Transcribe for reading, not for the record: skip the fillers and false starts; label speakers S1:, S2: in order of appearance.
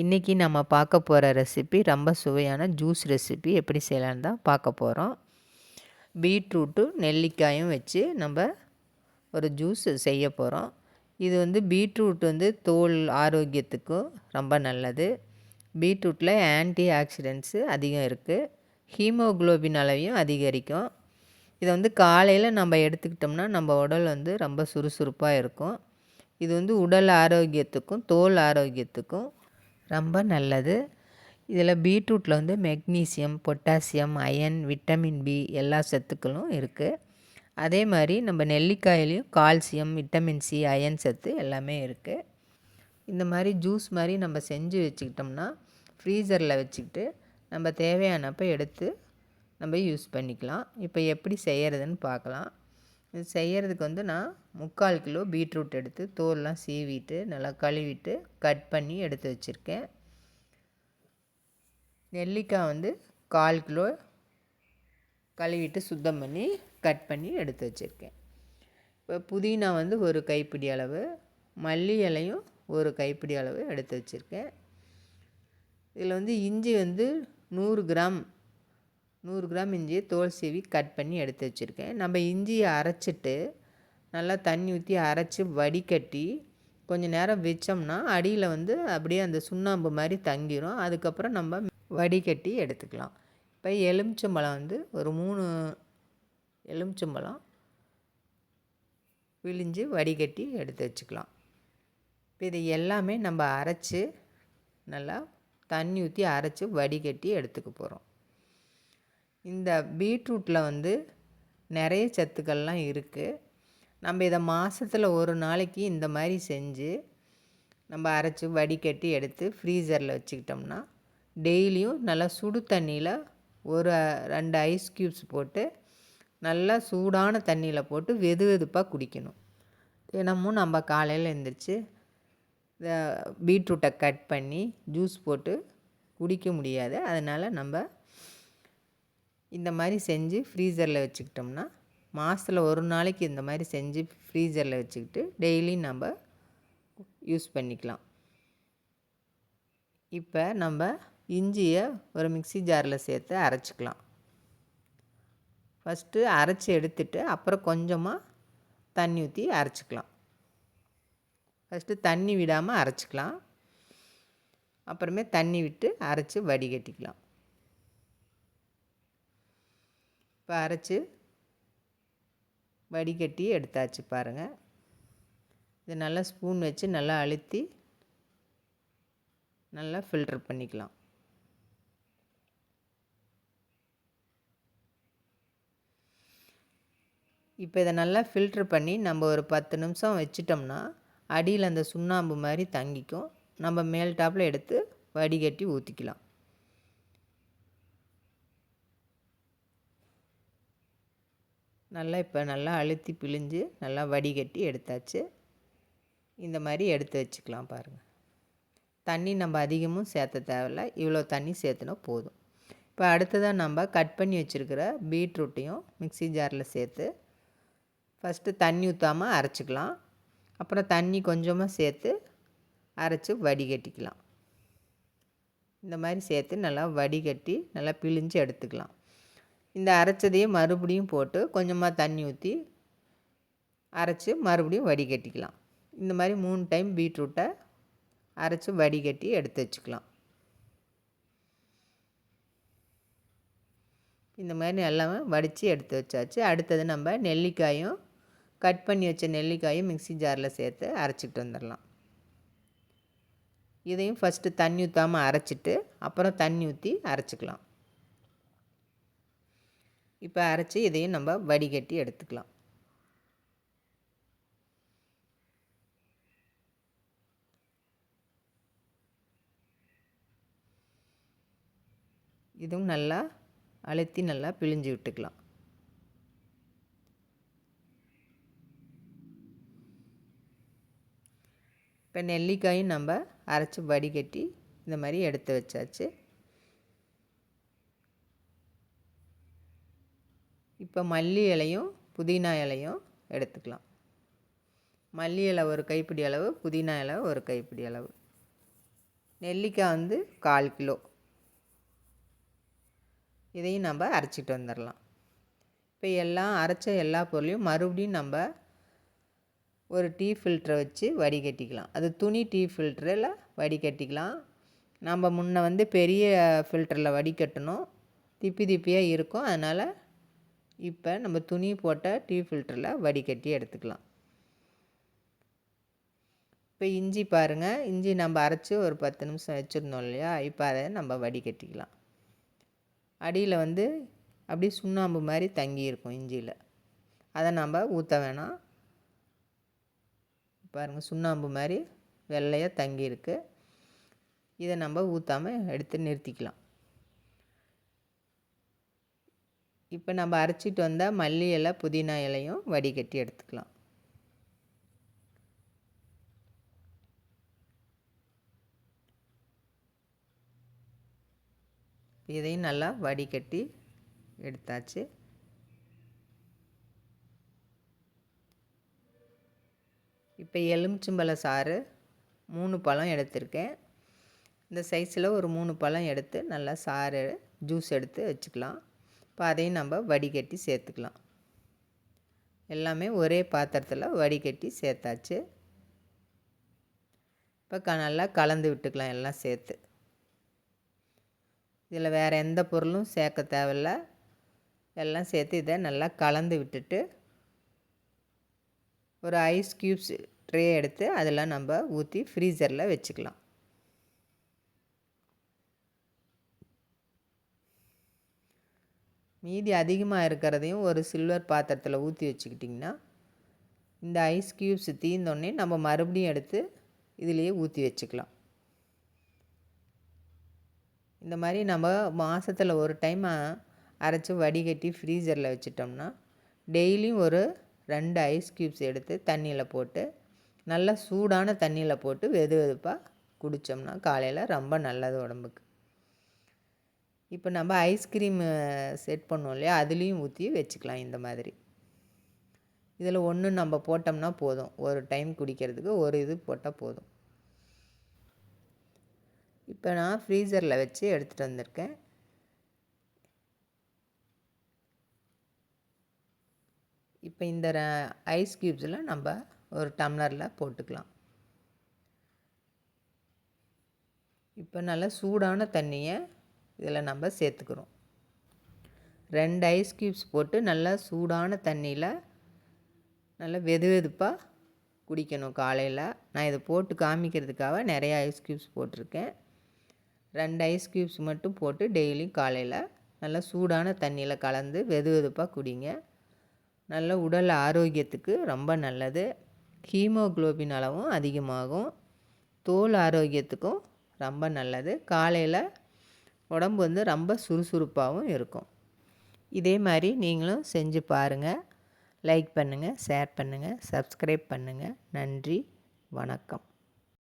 S1: இன்றைக்கி நம்ம பார்க்க போகிற ரெசிபி ரொம்ப சுவையான ஜூஸ் ரெசிபி எப்படி செய்யலான்னு தான் பார்க்க போகிறோம். பீட்ரூட்டு நெல்லிக்காயும் வச்சு நம்ம ஒரு ஜூஸ் செய்ய போகிறோம். இது பீட்ரூட் தோல் ஆரோக்கியத்துக்கும் ரொம்ப நல்லது. பீட்ரூட்டில் ஆன்டி ஆக்சிடென்ட்ஸு அதிகம் இருக்குது. ஹீமோகுளோபின் அளவையும் அதிகரிக்கும். இதை காலையில் நம்ம எடுத்துக்கிட்டோம்னா நம்ம உடல் ரொம்ப சுறுசுறுப்பாக இருக்கும். இது உடல் ஆரோக்கியத்துக்கும் தோல் ஆரோக்கியத்துக்கும் ரொம்ப நல்லது. இதில் பீட்ரூட்டில் magnesium, potassium, iron, vitamin B எல்லா சத்துக்களும் இருக்குது. அதே மாதிரி நம்ம நெல்லிக்காயிலையும் கால்சியம், விட்டமின் சி, அயன் சத்து எல்லாமே இருக்குது. இந்த மாதிரி ஜூஸ் மாதிரி நம்ம செஞ்சு வச்சுக்கிட்டோம்னா ஃப்ரீசரில் வச்சுக்கிட்டு நம்ம தேவையானப்போ எடுத்து நம்ம யூஸ் பண்ணிக்கலாம். இப்போ எப்படி செய்கிறதுன்னு பார்க்கலாம். இது செய்கிறதுக்கு நான் 3/4 கிலோ பீட்ரூட் எடுத்து தோல்லாம் சீவிட்டு நல்லா கழுவிட்டு கட் பண்ணி எடுத்து வச்சுருக்கேன். நெல்லிக்காய் 1/4 கிலோ கழுவிட்டு சுத்தம் பண்ணி கட் பண்ணி எடுத்து வச்சுருக்கேன். இப்போ புதினா ஒரு கைப்பிடி அளவு, மல்லி இலையும் ஒரு கைப்பிடி அளவு எடுத்து வச்சுருக்கேன். இதில் இஞ்சி 100 கிராம் இஞ்சியை தோல் சீவி கட் பண்ணி எடுத்து வச்சுருக்கேன். நம்ம இஞ்சியை அரைச்சிட்டு நல்லா தண்ணி ஊற்றி அரைச்சி வடிகட்டி கொஞ்சம் நேரம் வச்சோம்னா அடியில் அப்படியே அந்த சுண்ணாம்பு மாதிரி தங்கிரும். அதுக்கப்புறம் நம்ம வடிகட்டி எடுத்துக்கலாம். இப்போ எலுமிச்சம்பழம் ஒரு 3 எலுமிச்சம்பழம் பிழிஞ்சு வடிகட்டி எடுத்து வச்சுக்கலாம். இப்போ இது எல்லாமே நம்ம அரைச்சி நல்லா தண்ணி ஊற்றி அரைச்சி வடிகட்டி எடுத்துக்க போகிறோம். இந்த பீட்ரூட்டில் நிறைய சத்துக்கள்லாம் இருக்குது. நம்ம இதை மாதத்தில் ஒரு நாளைக்கு இந்த மாதிரி செஞ்சு நம்ம அரைச்சி வடிகட்டி எடுத்து ஃப்ரீசரில் வச்சுக்கிட்டோம்னா டெய்லியும் நல்லா சுடு தண்ணியில் ஒரு 2 ஐஸ் க்யூப்ஸ் போட்டு நல்லா சூடான தண்ணியில் போட்டு வெது வெதுப்பாக குடிக்கணும். தினமும் நம்ம காலையில் எழுந்திரிச்சு பீட்ரூட்டை கட் பண்ணி ஜூஸ் போட்டு குடிக்க முடியாது. அதனால் நம்ம இந்த மாதிரி செஞ்சு ஃப்ரீசரில் வச்சுக்கிட்டோம்னா மாதத்தில் ஒரு நாளைக்கு இந்த மாதிரி செஞ்சு ஃப்ரீசரில் வச்சுக்கிட்டு டெய்லி நம்ம யூஸ் பண்ணிக்கலாம். இப்போ நம்ம இஞ்சியை ஒரு மிக்ஸி ஜாரில் சேர்த்து அரைச்சிக்கலாம். ஃபஸ்ட்டு அரைச்சி எடுத்துட்டு அப்புறம் கொஞ்சமாக தண்ணி ஊற்றி அரைச்சிக்கலாம். ஃபஸ்ட்டு தண்ணி விடாமல் அரைச்சிக்கலாம். அப்புறமே தண்ணி விட்டு அரைச்சி வடிகட்டிக்கலாம். இப்போ அரைச்சி வடிகட்டி எடுத்தாச்சு பாருங்கள். இது நல்லா ஸ்பூன் வச்சு நல்லா அழுத்தி நல்லா ஃபில்டர் பண்ணிக்கலாம். இப்போ இதை நல்லா ஃபில்ட்ரு பண்ணி நம்ம ஒரு 10 நிமிஷம் வச்சிட்டோம்னா அடியில் அந்த சுண்ணாம்பு மாதிரி தங்கிக்கும். நம்ம மேல் டாப்பில் எடுத்து வடிகட்டி ஊற்றிக்கலாம். இப்போ நல்லா அழுத்தி பிழிஞ்சு நல்லா வடிகட்டி எடுத்தாச்சு. இந்த மாதிரி எடுத்து வச்சுக்கலாம் பாருங்கள். தண்ணி நம்ம அதிகமும் சேர்த்த தேவையில்ல, இவ்வளோ தண்ணி சேர்த்துனா போதும். இப்போ அடுத்ததாக நம்ம கட் பண்ணி வச்சுருக்கிற பீட்ரூட்டையும் மிக்ஸி ஜாரில் சேர்த்து ஃபஸ்ட்டு தண்ணி ஊற்றாமல் அரைச்சிக்கலாம். அப்புறம் தண்ணி கொஞ்சமாக சேர்த்து அரைச்சி வடிகட்டிக்கலாம். இந்த மாதிரி சேர்த்து நல்லா வடிகட்டி நல்லா பிழிஞ்சு எடுத்துக்கலாம். இந்த அரைச்சதையே மறுபடியும் போட்டு கொஞ்சமாக தண்ணி ஊற்றி அரைச்சி மறுபடியும் வடிகட்டிக்கலாம். இந்த மாதிரி 3 டைம் பீட்ரூட்டை அரைச்சி வடிகட்டி எடுத்து வச்சுக்கலாம். இந்த மாதிரி நல்லா வடித்து எடுத்து வச்சாச்சு. அடுத்தது நம்ம நெல்லிக்காயும் கட் பண்ணி வச்ச நெல்லிக்காயும் மிக்ஸி ஜாரில் சேர்த்து அரைச்சிக்கிட்டு வந்துடலாம். இதையும் ஃபஸ்ட்டு தண்ணி ஊற்றாமல் அரைச்சிட்டு அப்புறம் தண்ணி ஊற்றி அரைச்சிக்கலாம். இப்போ அரைச்சி இதையும் நம்ம வடிகட்டி எடுத்துக்கலாம். இதுவும் நல்லா அழுத்தி நல்லா பிழிஞ்சு விட்டுக்கலாம். இப்போ நெல்லிக்காயும் நம்ம அரைச்சி வடிகட்டி இந்த மாதிரி எடுத்து வச்சாச்சு. இப்போ மல்லி இலையும் புதினா இலையும் எடுத்துக்கலாம். மல்லி இலை ஒரு கைப்பிடி அளவு, புதினா இலை ஒரு கைப்பிடி அளவு. நெல்லிக்காய் வந்து 1/4 கிலோ. இதையும் நம்ம அரைச்சிட்டு வந்துடலாம். இப்போ எல்லாம் அரைச்ச எல்லா பொருளையும் மறுபடியும் நம்ம ஒரு டீ ஃபில்டரை வச்சு வடிகட்டிக்கலாம். அது துணி டீ ஃபில்டரில் வடிகட்டிக்கலாம். நம்ம முன்ன வந்து பெரிய ஃபில்டரில் வடிகட்டணும், திப்பி திப்பியாக இருக்கும். அதனால் இப்போ நம்ம துணி போட்ட டீ ஃபில்டரில் வடிகட்டி எடுத்துக்கலாம். இப்போ இஞ்சி பாருங்கள், இஞ்சி நம்ம அரைச்சி ஒரு 10 நிமிஷம் வச்சுருந்தோம் இல்லையா, இப்போ அதை நம்ம வடிகட்டிக்கலாம். அடியில் வந்து அப்படியே சுண்ணாம்பு மாதிரி தங்கி இருக்கும் இஞ்சியில், அதை நம்ம ஊற்ற வேணாம். பாருங்கள், சுண்ணாம்பு மாதிரி வெள்ளையாக தங்கியிருக்கு. இதை நம்ம ஊற்றாமல் எடுத்து நிறுத்திக்கலாம். இப்போ நம்ம அரைச்சிட்டு வந்தால் மல்லி இலை புதினா இலையும் வடிகட்டி எடுத்துக்கலாம். இதையும் நல்லா வடிகட்டி எடுத்தாச்சு. இப்போ எலுமிச்சம்பழ சாறு 3 பழம் எடுத்திருக்கேன். இந்த சைஸில் ஒரு 3 பழம் எடுத்து நல்லா சாறு ஜூஸ் எடுத்து வச்சுக்கலாம். இப்போ அதையும் நம்ம வடிகட்டி சேர்த்துக்கலாம். எல்லாமே ஒரே பாத்திரத்தில் வடிகட்டி சேர்த்தாச்சு. இப்போ நல்லா கலந்து விட்டுக்கலாம் எல்லாம் சேர்த்து. இதில் வேறு எந்த பொருளும் சேர்க்க தேவையில்ல. எல்லாம் சேர்த்து இதை நல்லா கலந்து விட்டுட்டு ஒரு ஐஸ் க்யூப்ஸ் ட்ரே எடுத்து அதில் நம்ம ஊற்றி ஃப்ரீசரில் வச்சுக்கலாம். மீதி அதிகமாக இருக்கிறதையும் ஒரு சில்வர் பாத்திரத்தில் ஊற்றி வச்சுக்கிட்டிங்கன்னா இந்த ஐஸ் க்யூப்ஸ் தீர்ந்தோடனே நம்ம மறுபடியும் எடுத்து இதிலேயே ஊற்றி வச்சுக்கலாம். இந்த மாதிரி நம்ம மாதத்தில் ஒரு டைம் அரைச்சி வடிகட்டி ஃப்ரீசரில் வச்சிட்டோம்னா டெய்லியும் ஒரு 2 ஐஸ் க்யூப்ஸ் எடுத்து தண்ணியில் போட்டு நல்லா சூடான தண்ணியில் போட்டு வெது வெதுப்பாக குடித்தோம்னா காலையில் ரொம்ப நல்லது உடம்புக்கு. இப்போ நம்ம ஐஸ்கிரீம் செட் பண்ணோம் இல்லையா, அதுலேயும் ஊற்றி வச்சுக்கலாம். இந்த மாதிரி இதில் ஒன்று நம்ம போட்டோம்னா போதும், ஒரு டைம் குடிக்கிறதுக்கு ஒரு இது போட்டால் போதும். இப்போ நான் ஃப்ரீசரில் வச்சு எடுத்துகிட்டு வந்திருக்கேன். இப்போ இந்த ஐஸ் க்யூப்ஸில் நம்ம ஒரு டம்ளரில் போட்டுக்கலாம். இப்போ நல்லா சூடான தண்ணியை இதில் நம்ம சேர்த்துக்கிறோம். 2 ஐஸ் க்யூப்ஸ் போட்டு நல்லா சூடான தண்ணியில் நல்லா வெது வெதுப்பாக குடிக்கணும் காலையில். நான் இதை போட்டு காமிக்கிறதுக்காக நிறைய ஐஸ் க்யூப்ஸ் போட்டிருக்கேன். 2 ஐஸ் க்யூப்ஸ் மட்டும் போட்டு டெய்லியும் காலையில் நல்லா சூடான தண்ணியில் கலந்து வெது வெதுப்பாக குடிங்க. நல்ல உடல் ஆரோக்கியத்துக்கு ரொம்ப நல்லது. ஹீமோக்ளோபின் அளவும் அதிகமாகும். தோல் ஆரோக்கியத்துக்கும் ரொம்ப நல்லது. காலையில் உடம்பு வந்து ரொம்ப சுறுசுறுப்பாகவும் இருக்கும். இதே மாதிரி நீங்களும் செஞ்சு பாருங்கள். லைக் பண்ணுங்கள், ஷேர் பண்ணுங்கள், சப்ஸ்கிரைப் பண்ணுங்கள். நன்றி, வணக்கம்.